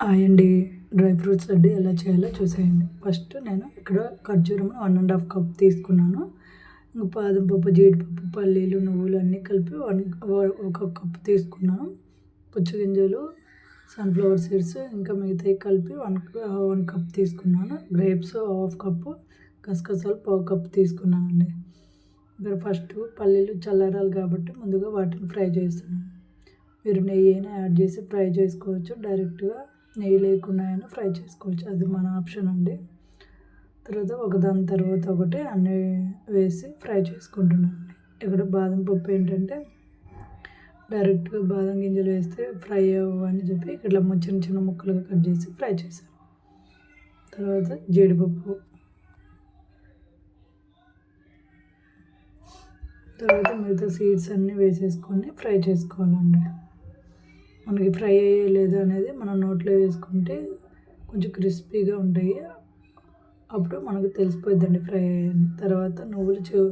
Hi అండి. Dry fruits laddu ఎలా చేయాలో చూసేయండి. ఫస్ట్ నేను ఇక్కడ ఖర్జూరం 1½ కప్ తీసుకున్నాను. ఇంక బాదం పప్పు, జీడిపప్పు, పల్లీలు, నువ్వులు అన్నీ కలిపి ఒక కప్ తీసుకున్నాను. పుచ్చగింజలు, సన్ఫ్లవర్ సీడ్స్ ఇంకా మిగతావి కలిపి 1 కప్ తీసుకున్నాను. గ్రేప్స్ ½ కప్పు, గసగసాలు పావు కప్పు తీసుకున్నానండి. ఇక్కడ ఫస్ట్ పల్లీలు చల్లారాలి కాబట్టి ముందుగా వాటిని ఫ్రై చేస్తున్నాను. మీరు నెయ్యి అయినా యాడ్ చేసి ఫ్రై చేసుకోవచ్చు. డైరెక్ట్గా నెయ్యి లేకుండా అయినా ఫ్రై చేసుకోవచ్చు. అది మన ఆప్షన్ అండి. తర్వాత ఒకదాని తర్వాత ఒకటి అన్నీ వేసి ఫ్రై చేసుకుంటున్నాను. ఇక్కడ బాదం పప్పు ఏంటంటే డైరెక్ట్గా బాదం గింజలు వేస్తే ఫ్రై అవ్వని చెప్పి ఇట్లా చిన్న చిన్న ముక్కలుగా కట్ చేసి ఫ్రై చేశాను. తర్వాత జీడిపప్పు, తర్వాత మిగతా సీడ్స్ అన్నీ వేసేసుకొని ఫ్రై చేసుకోవాలండి. మనకి ఫ్రై అయ్యలేదు అనేది మనం నోట్లో వేసుకుంటే కొంచెం క్రిస్పీగా ఉంటాయి. అప్పుడు మనకు తెలిసిపోద్దండి ఫ్రై అయ్యాయని. తర్వాత నువ్వులు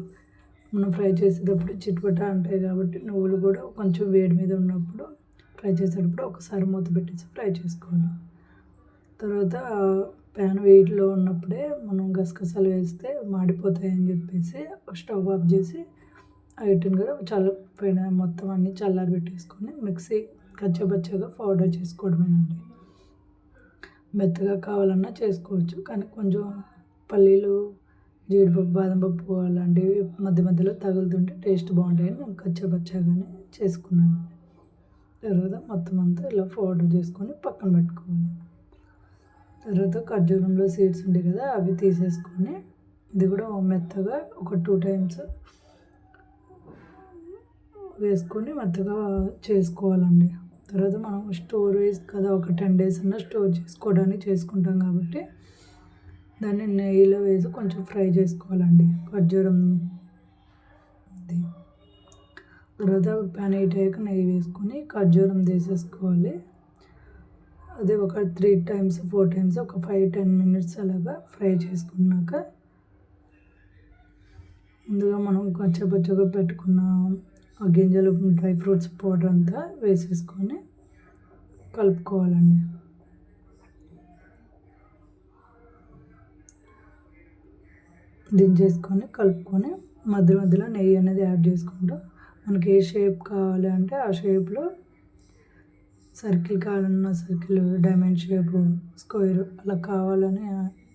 మనం ఫ్రై చేసేటప్పుడు చిట్పట అంటాయి కాబట్టి నువ్వులు కూడా కొంచెం వేడి మీద ఉన్నప్పుడు ఫ్రై చేసేటప్పుడు ఒకసారి మూత పెట్టేసి ఫ్రై చేసుకోవాలి. తర్వాత ప్యాన్ వేడిలో ఉన్నప్పుడే మనం గసగసాలు వేస్తే మాడిపోతాయని చెప్పేసి స్టవ్ ఆఫ్ చేసి వీటిని కూడా పైన మొత్తం అన్నీ చల్లారి పెట్టేసుకొని మిక్సీ కచ్చపచ్చగా పౌడర్ చేసుకోవడమేనండి. మెత్తగా కావాలన్నా చేసుకోవచ్చు, కానీ కొంచెం పల్లీలు, జీడిపప్పు, బాదం పప్పు అలాంటివి మధ్య మధ్యలో తగులుతుంటే టేస్ట్ బాగుంటాయని నేను కచ్చపచ్చగానే చేసుకున్నాను. తర్వాత మొత్తం అంతా ఇలా పౌడర్ చేసుకొని పక్కన పెట్టుకోవాలి. తర్వాత ఖర్జూరంలో సీడ్స్ ఉంటాయి కదా, అవి తీసేసుకొని ఇది కూడా మెత్తగా ఒక 2 టైమ్స్ వేసుకొని మెత్తగా చేసుకోవాలండి. తర్వాత మనం స్టోరేజ్ కదా ఒక 10 డేస్ అన్నా స్టోర్ చేసుకోవడానికి చేసుకుంటాం కాబట్టి దాన్ని నెయ్యిలో వేసి కొంచెం ఫ్రై చేసుకోవాలండి ఖర్జూరం. తర్వాత ప్యాన్ హీట్ అయ్యాక నెయ్యి వేసుకొని ఖర్జూరం వేసేసుకోవాలి. అది ఒక 3 టైమ్స్ 4 టైమ్స్ ఒక 5-10 మినిట్స్ అలాగా ఫ్రై చేసుకున్నాక ముందుగా మనం కచ్చపచ్చగా పెట్టుకున్న ఆ గింజలు, డ్రై ఫ్రూట్స్ పౌడర్ అంతా వేసేసుకొని కలుపుకోవాలండి. దించేసుకొని కలుపుకొని మధ్య మధ్యలో నెయ్యి అనేది యాడ్ చేసుకుంటూ మనకి ఏ షేప్ కావాలి అంటే ఆ షేప్లో సర్కిల్ కావాలన్న సర్కిల్, డైమండ్ షేపు, స్క్వేర్ అలా కావాలని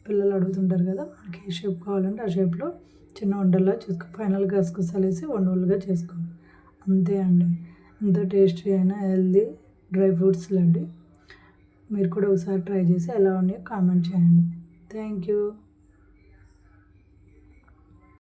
పిల్లలు అడుగుతుంటారు కదా, మనకి ఏ షేప్ కావాలంటే ఆ షేప్లో చిన్న ఉండల్లా ఫైనల్గా గసగసాలు వేసి ఉండలుగా చేసుకోవాలి. అంతే అండి. ఎంత టేస్టీ అయినా హెల్దీ డ్రై ఫ్రూట్స్ లడ్డు. మీరు కూడా ఒకసారి ట్రై చేసి ఎలా ఉన్నాయో కామెంట్ చేయండి. Thank you.